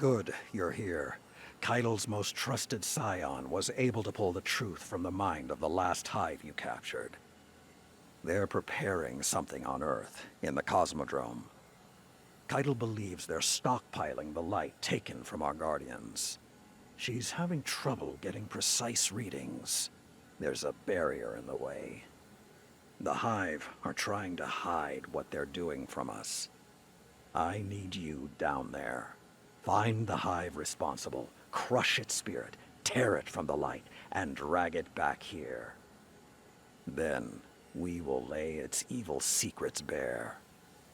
Good, you're here. Caiatl's most trusted scion was able to pull the truth from the mind of the last hive you captured. They're preparing something on Earth, in the Cosmodrome. Caiatl believes they're stockpiling the light taken from our Guardians. She's having trouble getting precise readings. There's a barrier in the way. The Hive are trying to hide what they're doing from us. I need you down there. Find the Hive responsible, crush its spirit, tear it from the light, and drag it back here. Then we will lay its evil secrets bare.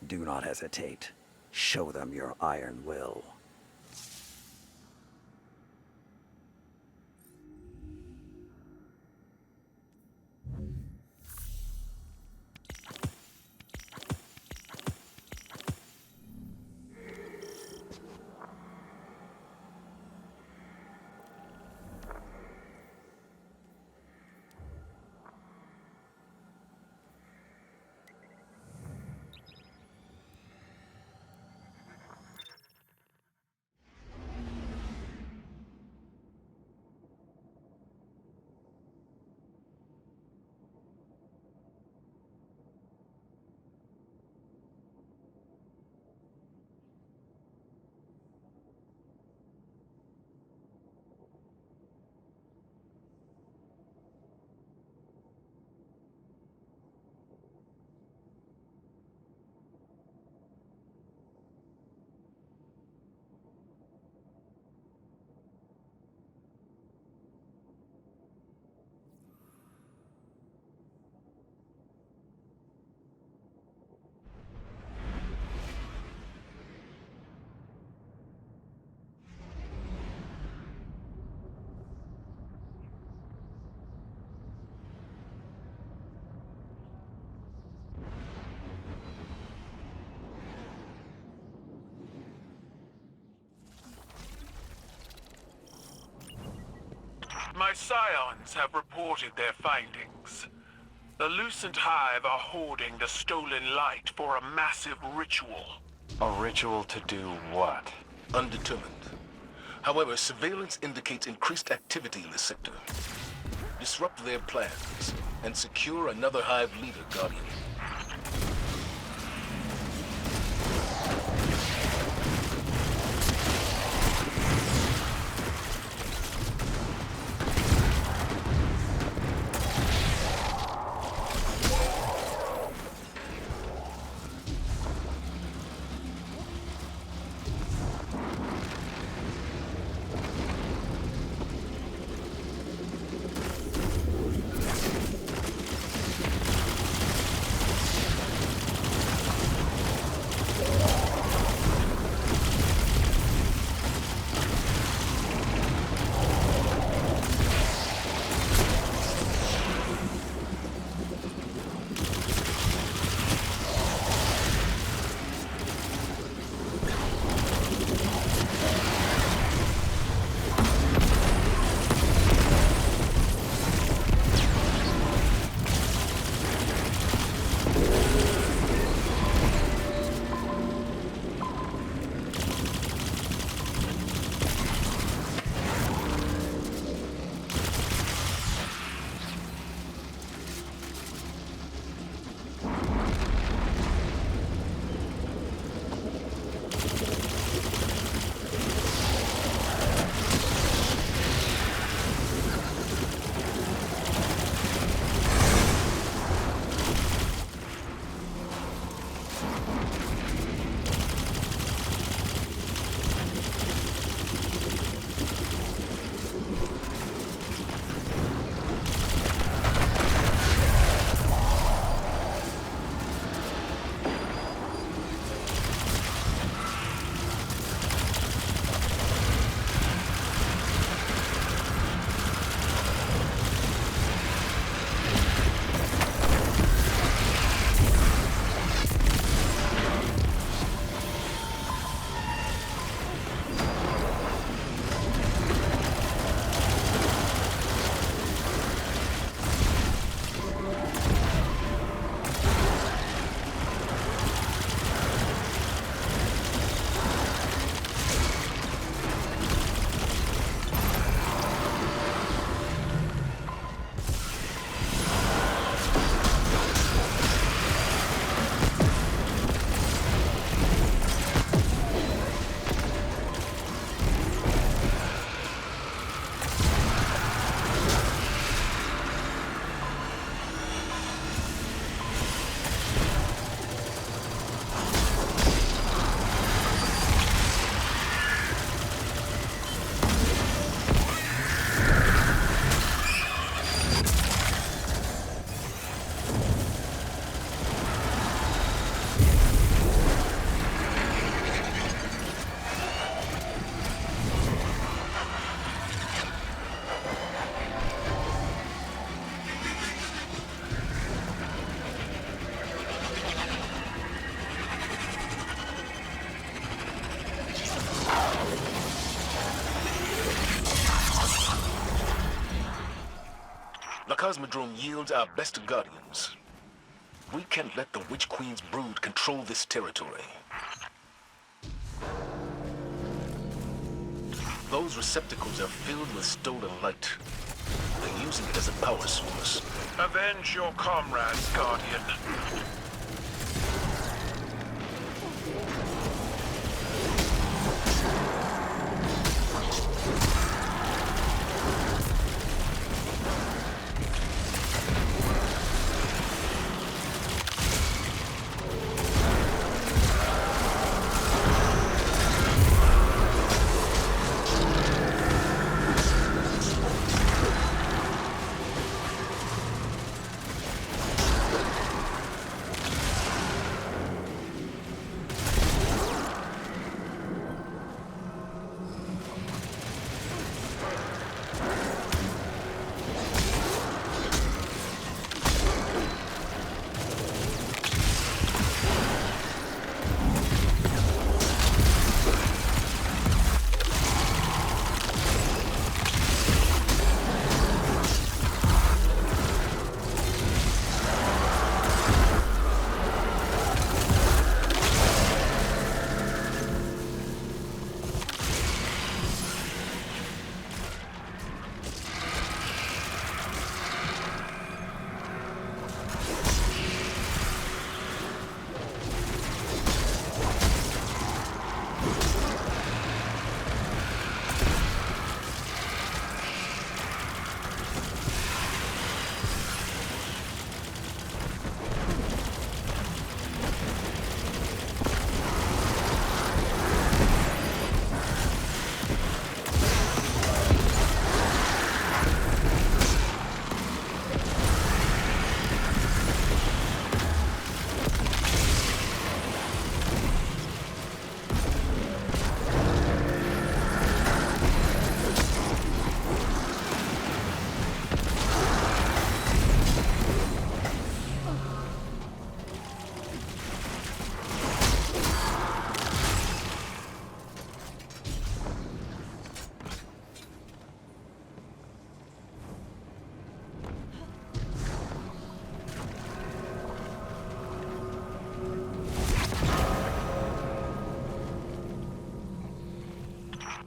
Do not hesitate. Show them your iron will. My scions have reported their findings. The Lucent Hive are hoarding the stolen light for a massive ritual. A ritual to do what? Undetermined. However, surveillance indicates increased activity in the sector. Disrupt their plans and secure another Hive leader, Guardian. The Cosmodrome yields our best guardians. We can't let the Witch Queen's brood control this territory. Those receptacles are filled with stolen light. They're using it as a power source. Avenge your comrades, Guardian.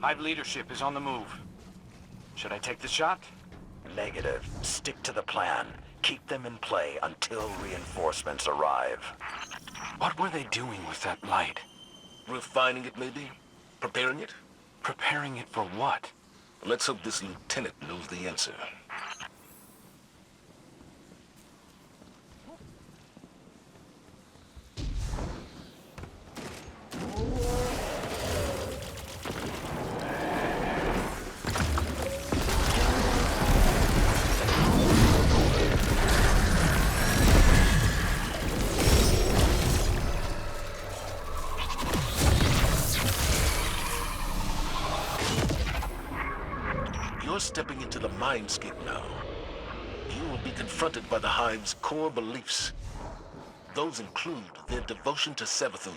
Hive leadership is on the move. Should I take the shot? Negative. Stick to the plan. Keep them in play until reinforcements arrive. What were they doing with that light? Refining it, maybe? Preparing it? Preparing it for what? Let's hope this lieutenant knows the answer. You're stepping into the mindscape now. You will be confronted by the Hive's core beliefs. Those include their devotion to Savathun.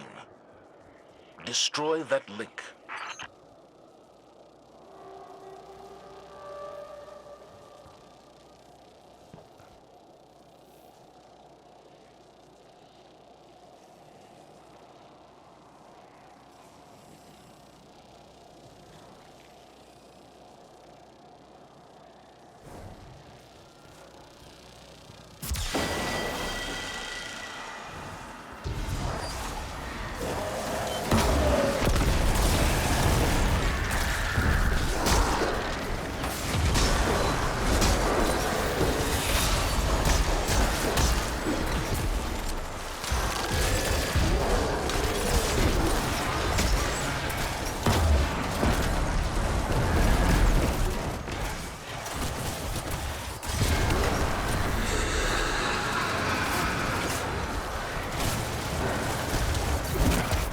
Destroy that link.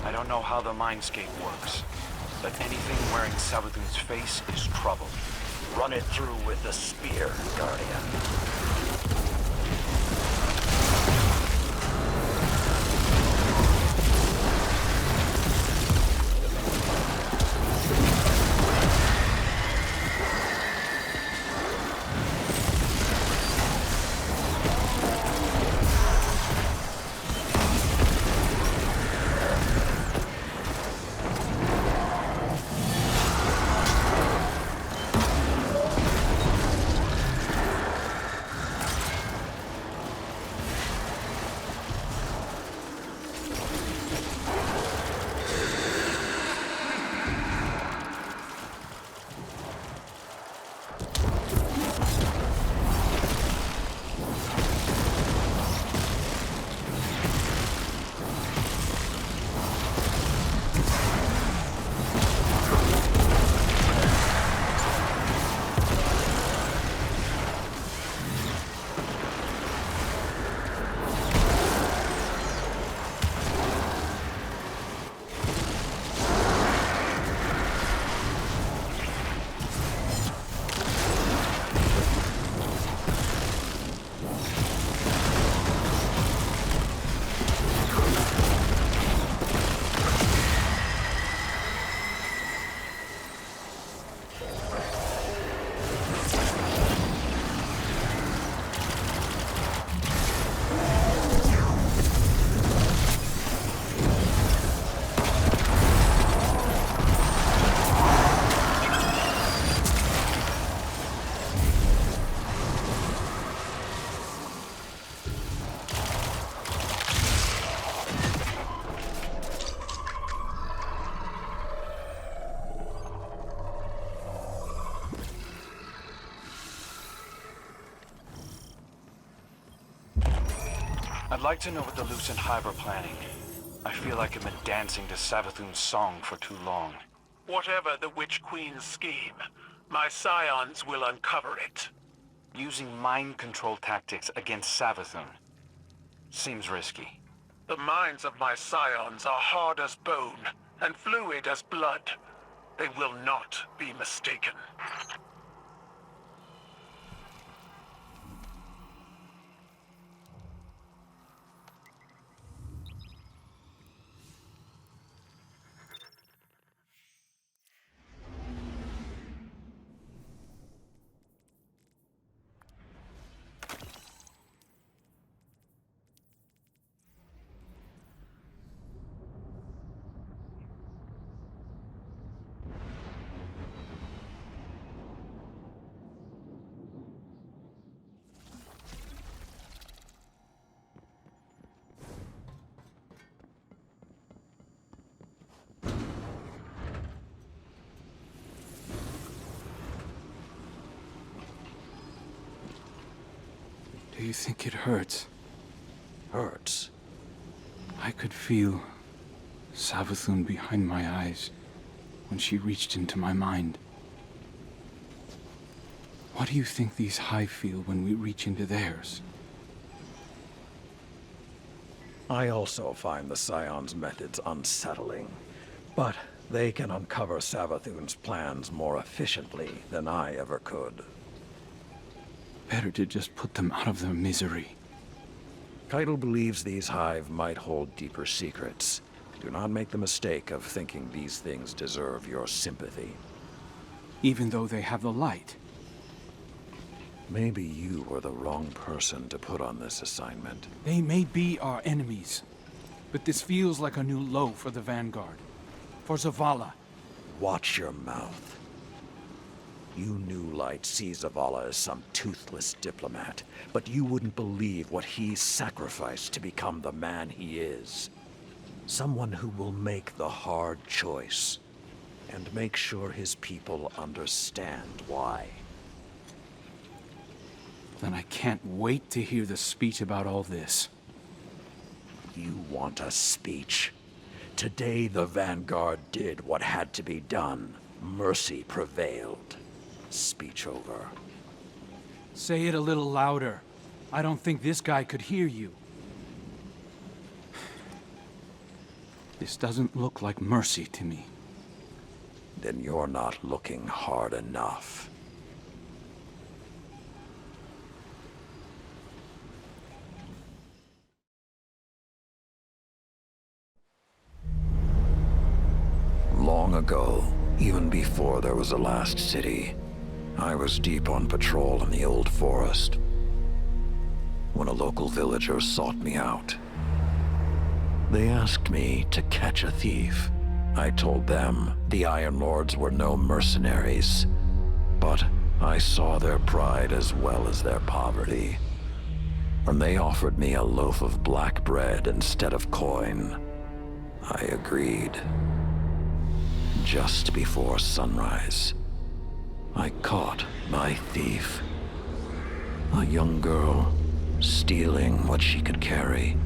I don't know how the mindscape works, but anything wearing Savathun's face is trouble. Run it through with the spear, Guardian. like to know what the Lucent Hive are planning. I feel like I've been dancing to Savathun's song for too long. Whatever the Witch Queen's scheme, my scions will uncover it. Using mind control tactics against Savathun seems risky. The minds of my scions are hard as bone and fluid as blood. They will not be mistaken. Do you think it hurts? Hurts? I could feel Savathun behind my eyes when she reached into my mind. What do you think these Hive feel when we reach into theirs? I also find the Scion's methods unsettling, but they can uncover Savathun's plans more efficiently than I ever could. Better to just put them out of their misery. Caiatl believes these Hive might hold deeper secrets. Do not make the mistake of thinking these things deserve your sympathy. Even though they have the light. Maybe you were the wrong person to put on this assignment. They may be our enemies, but this feels like a new low for the Vanguard. For Zavala. Watch your mouth. You New Light see Zavala as some toothless diplomat, but you wouldn't believe what he sacrificed to become the man he is. Someone who will make the hard choice, and make sure his people understand why. Then I can't wait to hear the speech about all this. You want a speech? Today the Vanguard did what had to be done. Mercy prevailed. Speech over. Say it a little louder. I don't think this guy could hear you. This doesn't look like mercy to me. Then you're not looking hard enough. Long ago, even before there was a last city, I was deep on patrol in the old forest when a local villager sought me out. They asked me to catch a thief. I told them the Iron Lords were no mercenaries, but I saw their pride as well as their poverty. When they offered me a loaf of black bread instead of coin, I agreed. Just before sunrise, I caught my thief. A young girl, stealing what she could carry.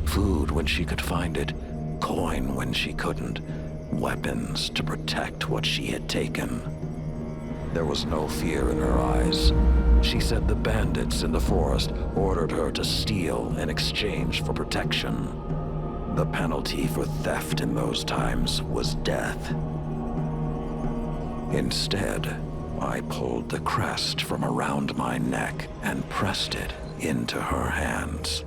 Food when she could find it, coin when she couldn't, weapons to protect what she had taken. There was no fear in her eyes. She said the bandits in the forest ordered her to steal in exchange for protection. The penalty for theft in those times was death. Instead, I pulled the crest from around my neck and pressed it into her hands.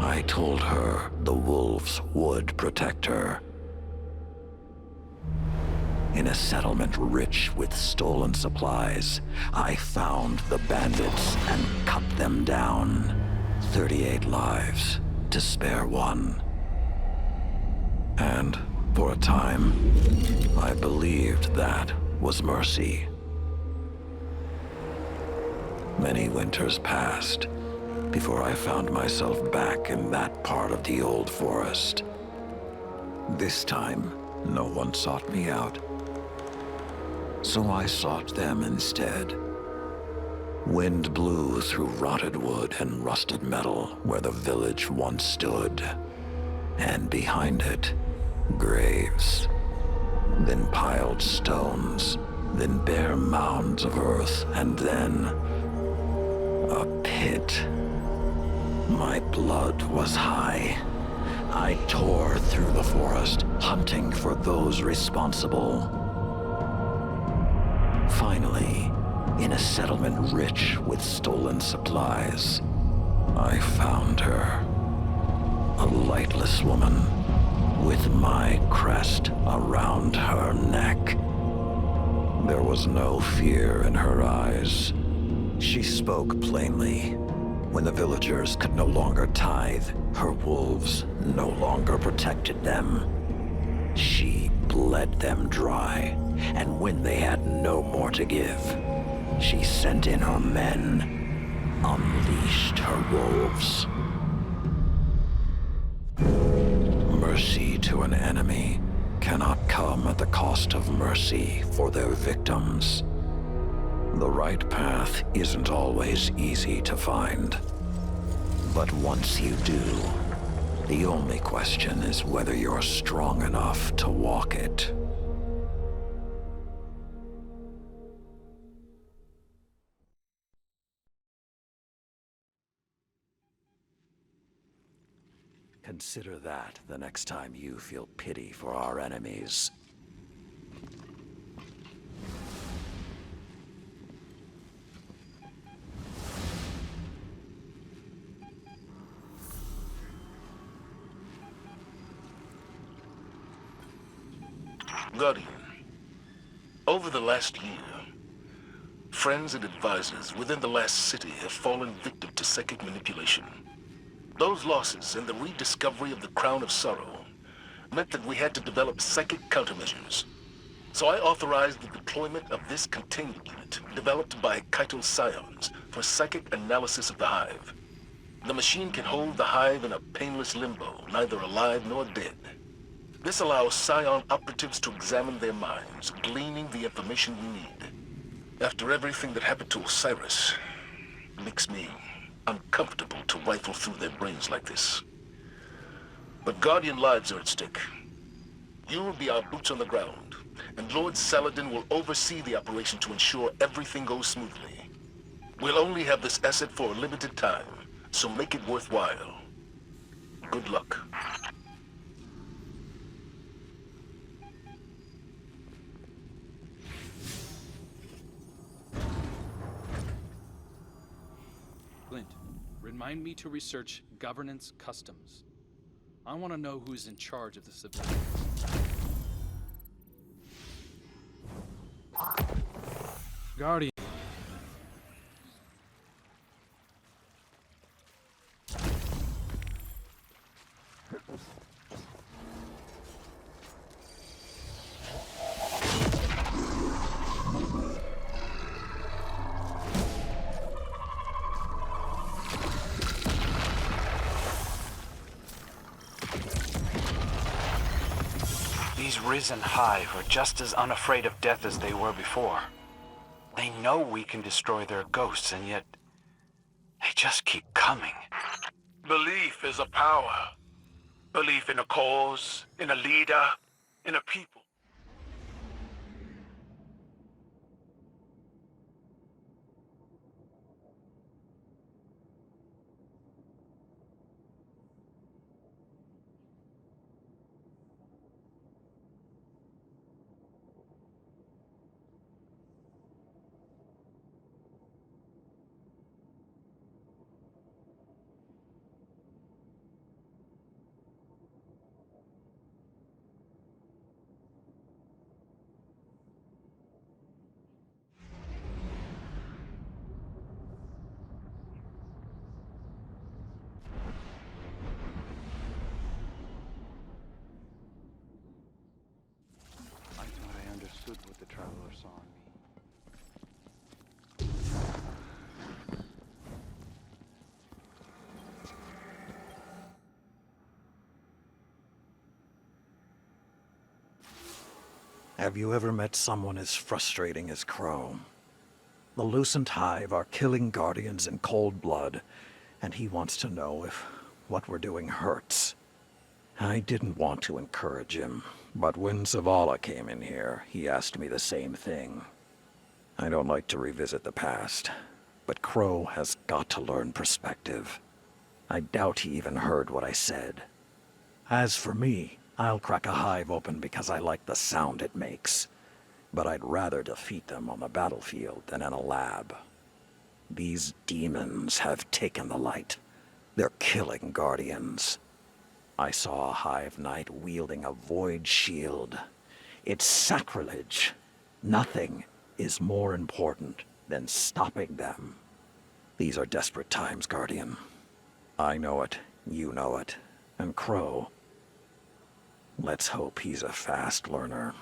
I told her the wolves would protect her. In a settlement rich with stolen supplies, I found the bandits and cut them down. 38 lives to spare one. And for a time, I believed that was mercy. Many winters passed before I found myself back in that part of the old forest. This time, no one sought me out. So I sought them instead. Wind blew through rotted wood and rusted metal where the village once stood. And behind it, graves. Then piled stones, then bare mounds of earth, and then a pit. My blood was high. I tore through the forest, hunting for those responsible. Finally, in a settlement rich with stolen supplies, I found her. A lightless woman, with my crest around her neck. There was no fear in her eyes. She spoke plainly. When the villagers could no longer tithe, her wolves no longer protected them. She bled them dry, and when they had no more to give, she sent in her men, unleashed her wolves. Mercy to an enemy cannot come at the cost of mercy for their victims. The right path isn't always easy to find. But once you do, the only question is whether you're strong enough to walk it. Consider that the next time you feel pity for our enemies. Guardian, over the last year, friends and advisors within the last city have fallen victim to psychic manipulation. Those losses and the rediscovery of the Crown of Sorrow meant that we had to develop psychic countermeasures. So I authorized the deployment of this containment unit developed by Caiatl's scions for psychic analysis of the Hive. The machine can hold the Hive in a painless limbo, neither alive nor dead. This allows Scion operatives to examine their minds, gleaning the information we need. After everything that happened to Osiris, it makes me uncomfortable to rifle through their brains like this. But Guardian lives are at stake. You will be our boots on the ground, and Lord Saladin will oversee the operation to ensure everything goes smoothly. We'll only have this asset for a limited time, so make it worthwhile. Good luck. Clint, remind me to research governance customs. I want to know who's in charge of the civilians. Guardian. These risen Hive are just as unafraid of death as they were before. They know we can destroy their ghosts, and yet they just keep coming. Belief is a power. Belief in a cause, in a leader, in a people. I thought I understood what the Traveler saw in me. Have you ever met someone as frustrating as Chrome? The Lucent Hive are killing Guardians in cold blood, and he wants to know if what we're doing hurts. I didn't want to encourage him, but when Zavala came in here, he asked me the same thing. I don't like to revisit the past, but Crow has got to learn perspective. I doubt he even heard what I said. As for me, I'll crack a hive open because I like the sound it makes. But I'd rather defeat them on the battlefield than in a lab. These demons have taken the light. They're killing Guardians. I saw a Hive Knight wielding a void shield. It's sacrilege. Nothing is more important than stopping them. These are desperate times, Guardian. I know it, you know it, and Crow. Let's hope he's a fast learner.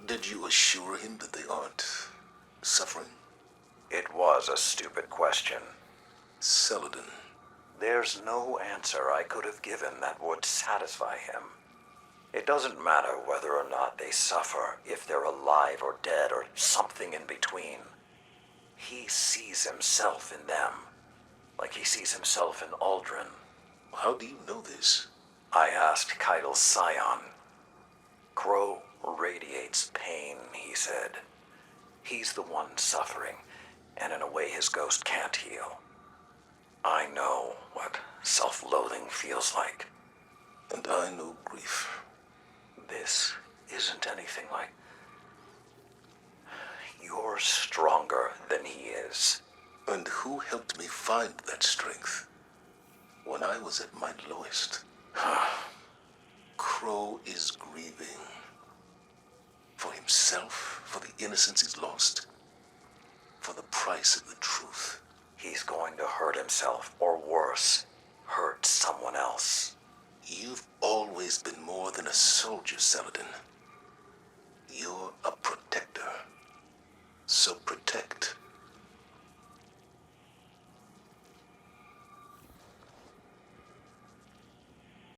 Did you assure him that they aren't suffering? It was a stupid question. Saladin. There's no answer I could have given that would satisfy him. It doesn't matter whether or not they suffer, if they're alive or dead or something in between. He sees himself in them, like he sees himself in Aldrin. How do you know this? I asked Caiatl's scion. Crow radiates pain, he said. He's the one suffering, and in a way his ghost can't heal. I know what self-loathing feels like. And I know grief. This isn't anything like... You're stronger than he is. And who helped me find that strength? When I was at my lowest. Crow is grieving. For himself, for the innocence he's lost. For the price of the truth. He's going to hurt himself, or worse, hurt someone else. You've always been more than a soldier, Saladin. You're a protector. So protect